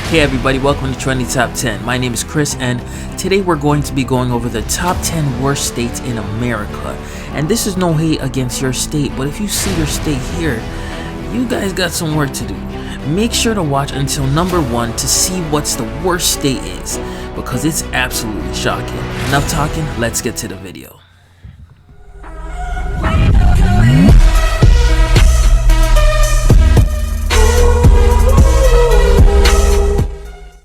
Hey everybody, welcome to Trendy Top 10. My name is Chris and today we're going to be going over the top 10 worst states in America. And this is no hate against your state, but if you see your state here, you guys got some work to do. Make sure to watch until number 1 to see what's the worst state is, because it's absolutely shocking. Enough talking, let's get to the video.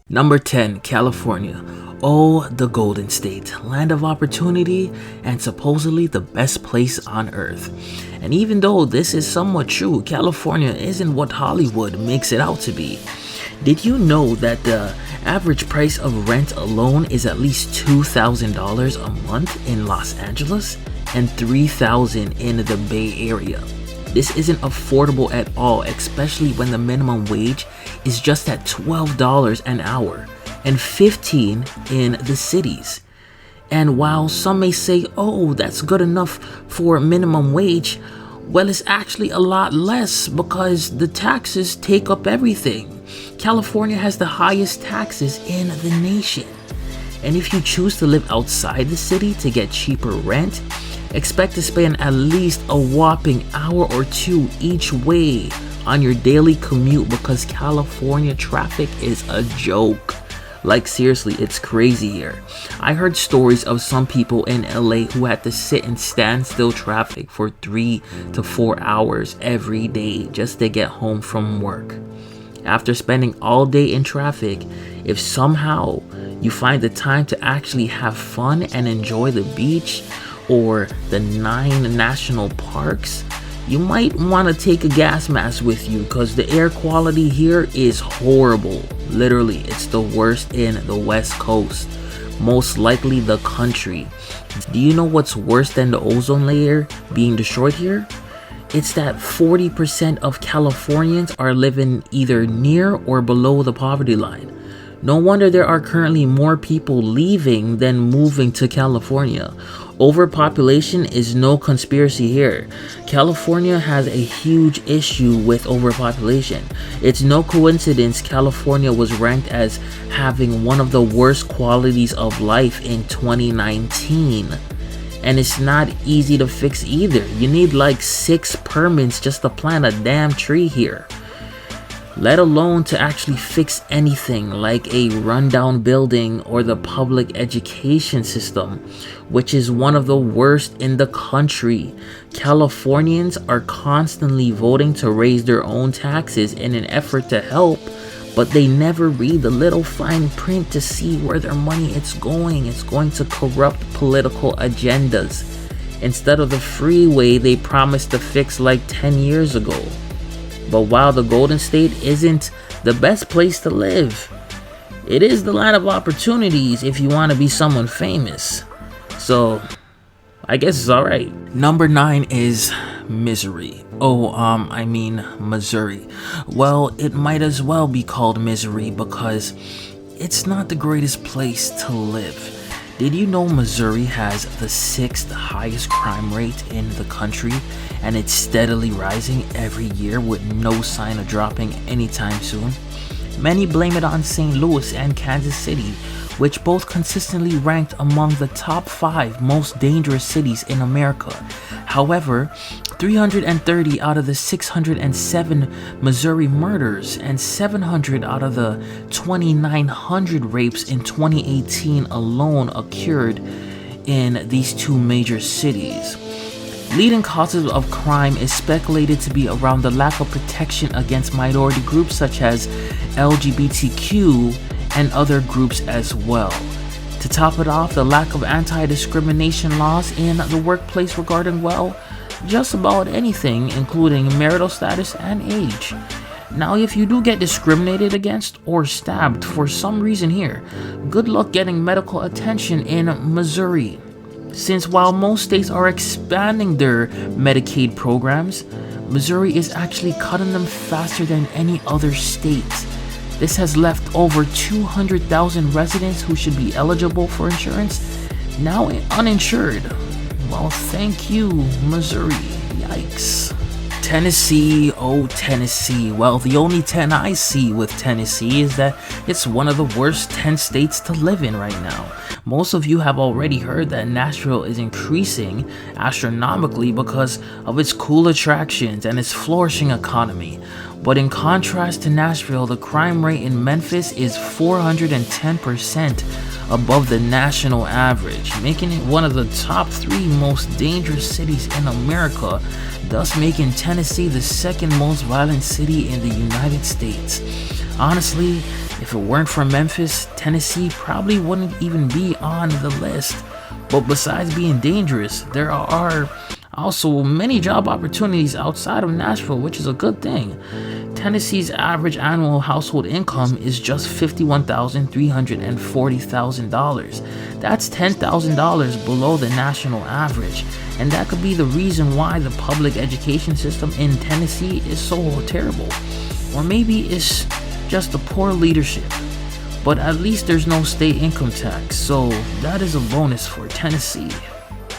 Number 10, California. Oh, the Golden State, land of opportunity and supposedly the best place on earth. And even though this is somewhat true, California isn't what Hollywood makes it out to be. Did you know that the average price of rent alone is at least $2,000 a month in Los Angeles and $3,000 in the Bay Area? This isn't affordable at all, especially when the minimum wage is just at $12 an hour and $15 in the cities. And while some may say, oh, that's good enough for minimum wage, well, it's actually a lot less because the taxes take up everything. California has the highest taxes in the nation. And if you choose to live outside the city to get cheaper rent, expect to spend at least a whopping hour or two each way on your daily commute because California traffic is a joke. Like seriously, it's crazy here. I heard stories of some people in LA who had to sit in standstill traffic for 3 to 4 hours every day just to get home from work. After spending all day in traffic, if somehow you find the time to actually have fun and enjoy the beach or the 9 national parks, you might want to take a gas mask with you because the air quality here is horrible. Literally, it's the worst in the West Coast, most likely the country. Do you know what's worse than the ozone layer being destroyed here? It's that 40% of Californians are living either near or below the poverty line. No wonder there are currently more people leaving than moving to California. Overpopulation is no conspiracy here. California has a huge issue with overpopulation. It's no coincidence California was ranked as having one of the worst qualities of life in 2019. And it's not easy to fix either. You need like 6 permits just to plant a damn tree here, let alone to actually fix anything like a rundown building or the public education system, which is one of the worst in the country. Californians are constantly voting to raise their own taxes in an effort to help, but they never read the little fine print to see where their money is going. It's going to corrupt political agendas instead of the freeway they promised to fix like 10 years ago. But while the Golden State isn't the best place to live, it is the land of opportunities if you want to be someone famous. So, I guess it's alright. Number 9 is Missouri. Missouri. Well, it might as well be called Misery because it's not the greatest place to live. Did you know Missouri has the 6th highest crime rate in the country, and it's steadily rising every year with no sign of dropping anytime soon? Many blame it on St. Louis and Kansas City, which both consistently ranked among the top 5 most dangerous cities in America. However, 330 out of the 607 Missouri murders and 700 out of the 2,900 rapes in 2018 alone occurred in these 2 major cities. Leading causes of crime is speculated to be around the lack of protection against minority groups such as LGBTQ and other groups as well. To top it off, the lack of anti-discrimination laws in the workplace regarding, well, just about anything, including marital status and age. Now, if you do get discriminated against or stabbed for some reason here, good luck getting medical attention in Missouri. Since while most states are expanding their Medicaid programs, Missouri is actually cutting them faster than any other state. This has left over 200,000 residents who should be eligible for insurance now uninsured. Well, thank you, Missouri. Yikes. Tennessee, oh Tennessee. Well, the only 10 I see with Tennessee is that it's one of the worst 10 states to live in right now. Most of you have already heard that Nashville is increasing astronomically because of its cool attractions and its flourishing economy. But in contrast to Nashville, the crime rate in Memphis is 410% above the national average, making it one of the top 3 most dangerous cities in America, thus making Tennessee the second most violent city in the United States. Honestly, if it weren't for Memphis, Tennessee probably wouldn't even be on the list. But besides being dangerous, there are also many job opportunities outside of Nashville, which is a good thing. Tennessee's average annual household income is just $51,340,000. That's $10,000 below the national average, and that could be the reason why the public education system in Tennessee is so terrible. Or maybe it's just the poor leadership. But at least there's no state income tax, so that is a bonus for Tennessee.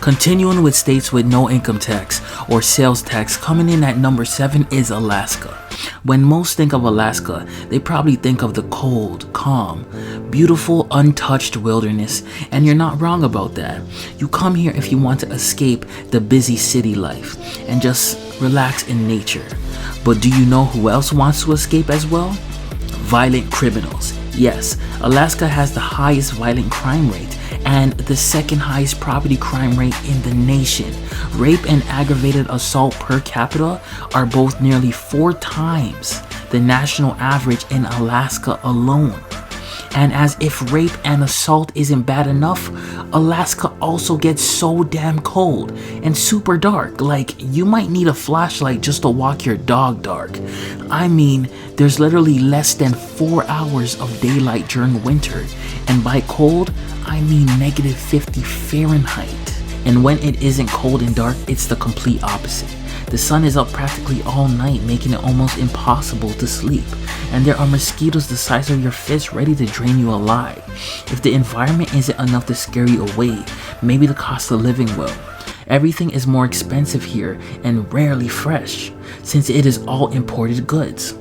Continuing with states with no income tax or sales tax, coming in at number 7 is Alaska. When most think of Alaska, they probably think of the cold, calm, beautiful, untouched wilderness, and you're not wrong about that. You come here if you want to escape the busy city life and just relax in nature. But do you know who else wants to escape as well? Violent criminals. Yes, Alaska has the highest violent crime rate and the second highest property crime rate in the nation. Rape and aggravated assault per capita are both nearly 4 times the national average in Alaska alone. And as if rape and assault isn't bad enough, Alaska also gets so damn cold and super dark. Like, you might need a flashlight just to walk your dog dark. I mean, there's literally less than 4 hours of daylight during winter. And by cold, I mean -50 Fahrenheit. And when it isn't cold and dark, it's the complete opposite. The sun is up practically all night, making it almost impossible to sleep. And there are mosquitoes the size of your fist ready to drain you alive. If the environment isn't enough to scare you away, maybe the cost of living will. Everything is more expensive here and rarely fresh, since it is all imported goods.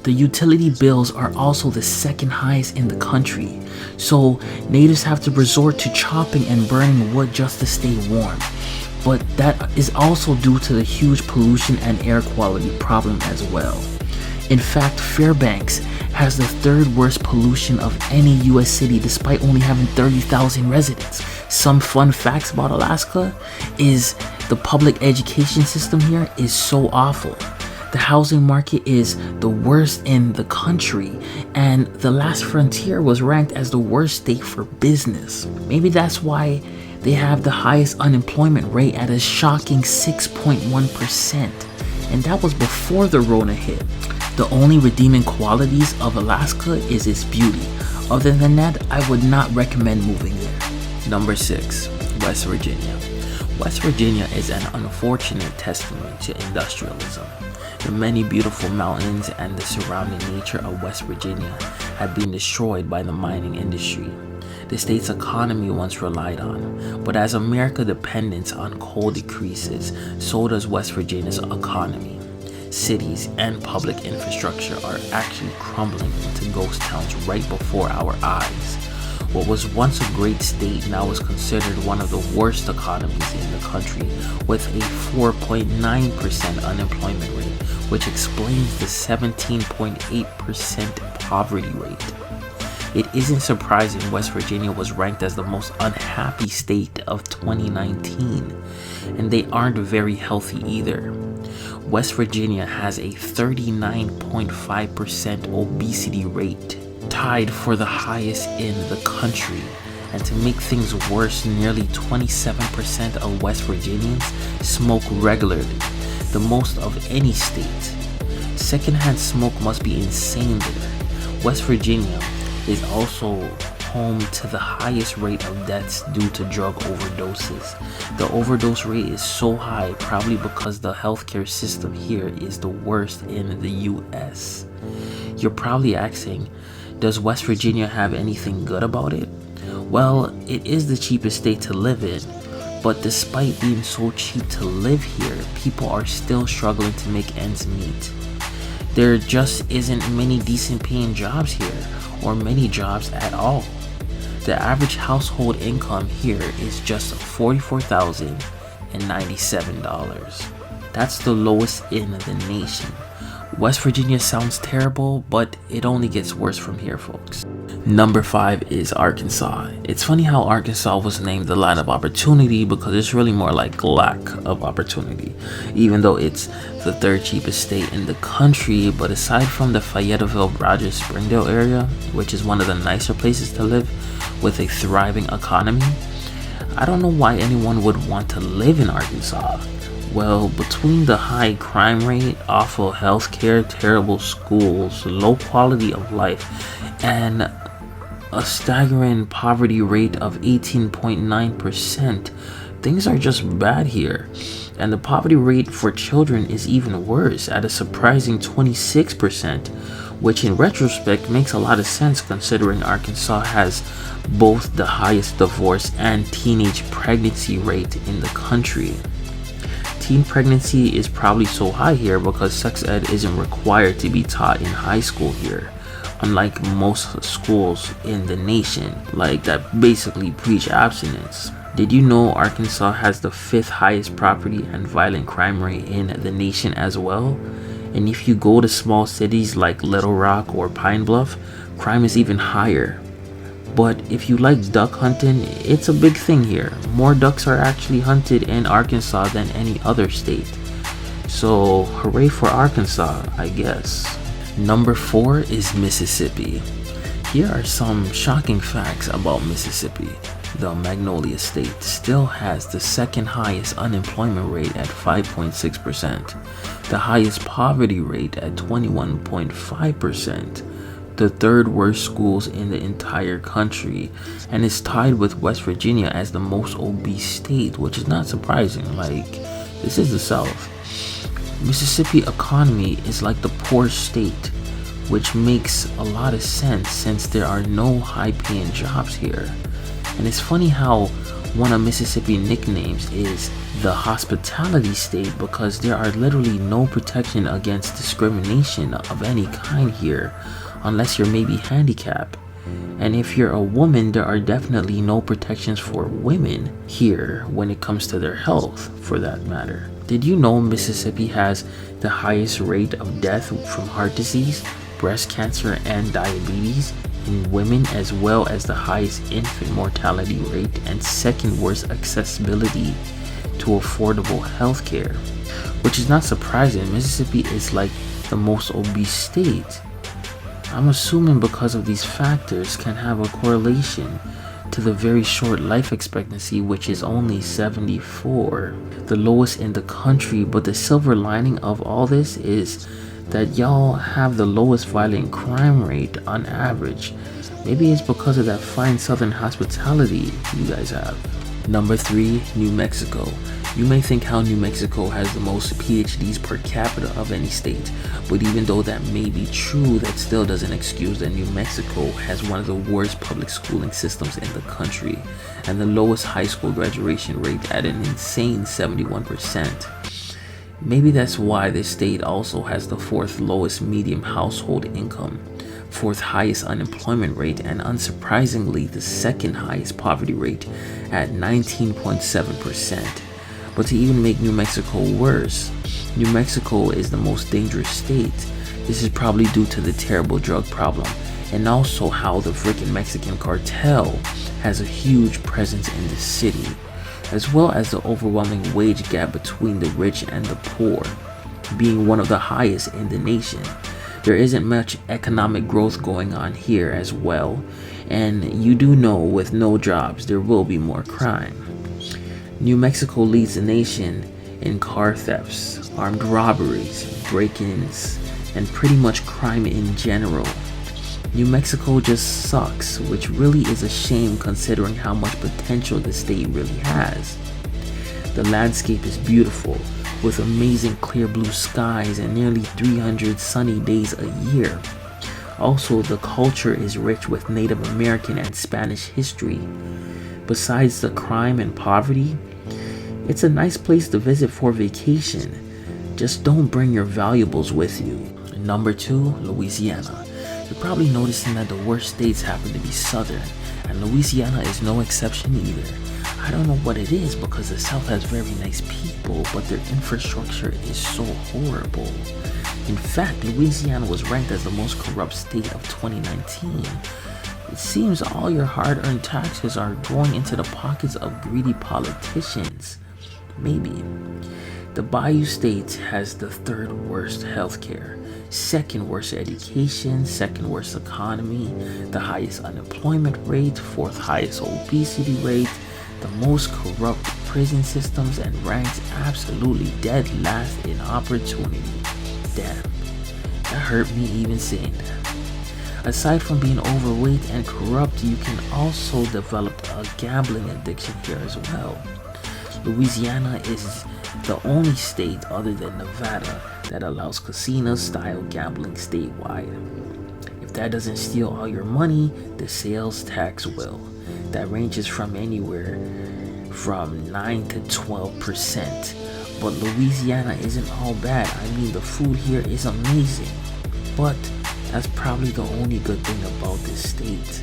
The utility bills are also the second highest in the country, so natives have to resort to chopping and burning wood just to stay warm. But that is also due to the huge pollution and air quality problem as well. In fact, Fairbanks has the 3rd worst pollution of any US city despite only having 30,000 residents. Some fun facts about Alaska is the public education system here is so awful. The housing market is the worst in the country, and the Last Frontier was ranked as the worst state for business. Maybe that's why they have the highest unemployment rate at a shocking 6.1%, and that was before the Rona hit. The only redeeming qualities of Alaska is its beauty. Other than that, I would not recommend moving there. Number 6, West Virginia. West Virginia is an unfortunate testament to industrialism. The many beautiful mountains and the surrounding nature of West Virginia have been destroyed by the mining industry. The state's economy once relied on, but as America's dependence on coal decreases, so does West Virginia's economy. Cities and public infrastructure are actually crumbling into ghost towns right before our eyes. What was once a great state now is considered one of the worst economies in the country, with a 4.9% unemployment rate, which explains the 17.8% poverty rate. It isn't surprising West Virginia was ranked as the most unhappy state of 2019, and they aren't very healthy either. West Virginia has a 39.5% obesity rate, tied for the highest in the country. And to make things worse, nearly 27% of West Virginians smoke regularly, the most of any state. Secondhand smoke must be insane there. West Virginia is also home to the highest rate of deaths due to drug overdoses. The overdose rate is so high probably because the healthcare system here is the worst in the US. You're probably asking, does West Virginia have anything good about it? Well, it is the cheapest state to live in. But despite being so cheap to live here, people are still struggling to make ends meet. There just isn't many decent paying jobs here, or many jobs at all. The average household income here is just $44,097. That's the lowest in the nation. West Virginia sounds terrible, but it only gets worse from here, folks. Number 5 is Arkansas. It's funny how Arkansas was named the land of opportunity because it's really more like lack of opportunity, even though it's the 3rd cheapest state in the country. But aside from the Fayetteville, Rogers, Springdale area, which is one of the nicer places to live with a thriving economy, I don't know why anyone would want to live in Arkansas. Well, between the high crime rate, awful healthcare, terrible schools, low quality of life, and a staggering poverty rate of 18.9%, things are just bad here. And the poverty rate for children is even worse at a surprising 26%, which in retrospect makes a lot of sense considering Arkansas has both the highest divorce and teenage pregnancy rate in the country. Teen pregnancy is probably so high here because sex ed isn't required to be taught in high school here, unlike most schools in the nation, like that basically preach abstinence. Did you know Arkansas has the 5th highest property and violent crime rate in the nation as well? And if you go to small cities like Little Rock or Pine Bluff, crime is even higher. But if you like duck hunting, it's a big thing here. More ducks are actually hunted in Arkansas than any other state. So hooray for Arkansas, I guess. Number 4 is Mississippi. Here are some shocking facts about Mississippi. The Magnolia State still has the 2nd highest unemployment rate at 5.6%, the highest poverty rate at 21.5%, the 3rd worst schools in the entire country, and is tied with West Virginia as the most obese state, which is not surprising. Like, this is the South. Mississippi economy is like the poor state, which makes a lot of sense since there are no high-paying jobs here. And it's funny how one of Mississippi nicknames is the hospitality state because there are literally no protection against discrimination of any kind here, unless you're maybe handicapped. And if you're a woman, there are definitely no protections for women here when it comes to their health, for that matter. Did you know Mississippi has the highest rate of death from heart disease, breast cancer, and diabetes in women, as well as the highest infant mortality rate and 2nd worst accessibility to affordable health care? Which is not surprising. Mississippi is like the most obese state. I'm assuming because of these factors can have a correlation to the very short life expectancy, which is only 74, the lowest in the country. But the silver lining of all this is that y'all have the lowest violent crime rate on average. Maybe it's because of that fine southern hospitality you guys have. Number 3, New Mexico. You may think how New Mexico has the most PhDs per capita of any state, but even though that may be true, that still doesn't excuse that New Mexico has one of the worst public schooling systems in the country and the lowest high school graduation rate at an insane 71%. Maybe that's why this state also has the 4th lowest median household income, 4th highest unemployment rate, and unsurprisingly the 2nd highest poverty rate at 19.7%. But to even make New Mexico worse, New Mexico is the most dangerous state. This is probably due to the terrible drug problem and also how the freaking Mexican cartel has a huge presence in the city, as well as the overwhelming wage gap between the rich and the poor, being one of the highest in the nation. There isn't much economic growth going on here as well, and you do know with no jobs there will be more crime. New Mexico leads the nation in car thefts, armed robberies, break-ins, and pretty much crime in general. New Mexico just sucks, which really is a shame considering how much potential the state really has. The landscape is beautiful, with amazing clear blue skies and nearly 300 sunny days a year. Also, the culture is rich with Native American and Spanish history. Besides the crime and poverty, It's a nice place to visit for vacation. Just don't bring your valuables with you. Number 2, Louisiana. You're probably noticing that the worst states happen to be southern, and Louisiana is no exception either. I don't know what it is because the South has very nice people, but their infrastructure is so horrible. In fact, Louisiana was ranked as the most corrupt state of 2019. It seems all your hard-earned taxes are going into the pockets of greedy politicians. Maybe. The Bayou State has the 3rd worst healthcare, 2nd worst education, 2nd worst economy, the highest unemployment rate, 4th highest obesity rate, the most corrupt prison systems, and ranks absolutely dead last in opportunity. Damn, that hurt me even saying that. Aside from being overweight and corrupt, you can also develop a gambling addiction here as well. Louisiana is the only state other than Nevada that allows casino-style gambling statewide. If that doesn't steal all your money, the sales tax will. That ranges from anywhere from 9 to 12%. But Louisiana isn't all bad. I mean, the food here is amazing. But that's probably the only good thing about this state.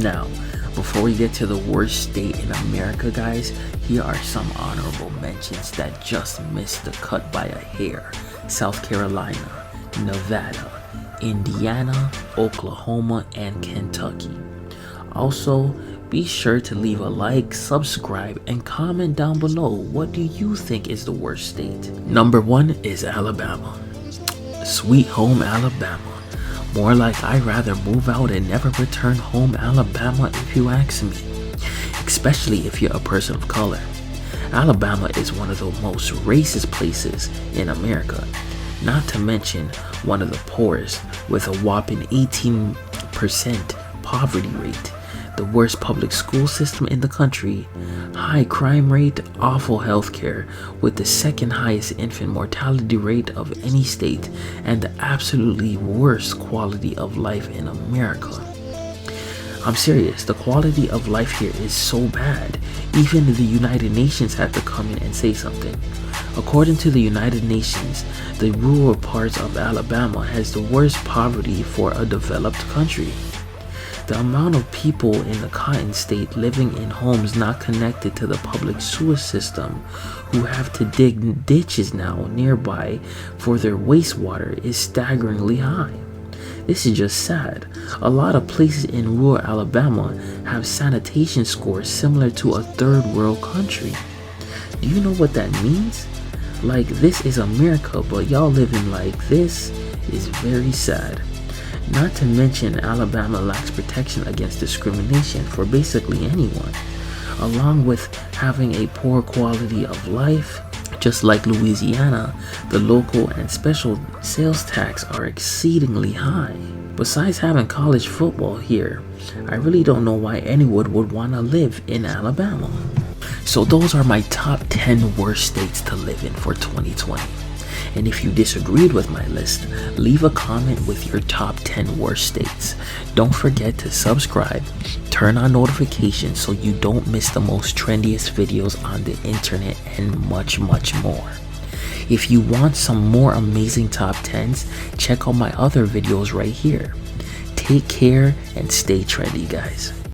Now, before we get to the worst state in America, guys, here are some honorable mentions that just missed the cut by a hair. South Carolina, Nevada, Indiana, Oklahoma, and Kentucky. Also, be sure to leave a like, subscribe, and comment down below. What do you think is the worst state? Number 1 is Alabama. Sweet home Alabama. More like I'd rather move out and never return home Alabama if you ask me. Especially if you're a person of color. Alabama is one of the most racist places in America. Not to mention one of the poorest with a whopping 18% poverty rate. The worst public school system in the country, high crime rate, awful healthcare, with the 2nd highest infant mortality rate of any state, and the absolutely worst quality of life in America. I'm serious, the quality of life here is so bad, even the United Nations had to come in and say something. According to the United Nations, the rural parts of Alabama has the worst poverty for a developed country. The amount of people in the Cotton State living in homes not connected to the public sewer system who have to dig ditches now nearby for their wastewater is staggeringly high. This is just sad. A lot of places in rural Alabama have sanitation scores similar to a 3rd world country. Do you know what that means? Like, this is America, but y'all living like this is very sad. Not to mention, Alabama lacks protection against discrimination for basically anyone, along with having a poor quality of life. Just like Louisiana, the local and special sales tax are exceedingly high. Besides having college football here, I really don't know why anyone would want to live in Alabama. So those are my top 10 worst states to live in for 2020. And if you disagreed with my list, leave a comment with your top 10 worst states. Don't forget to subscribe, turn on notifications so you don't miss the most trendiest videos on the internet, and much more. If you want some more amazing top 10s, check out my other videos right here. Take care and stay trendy, guys.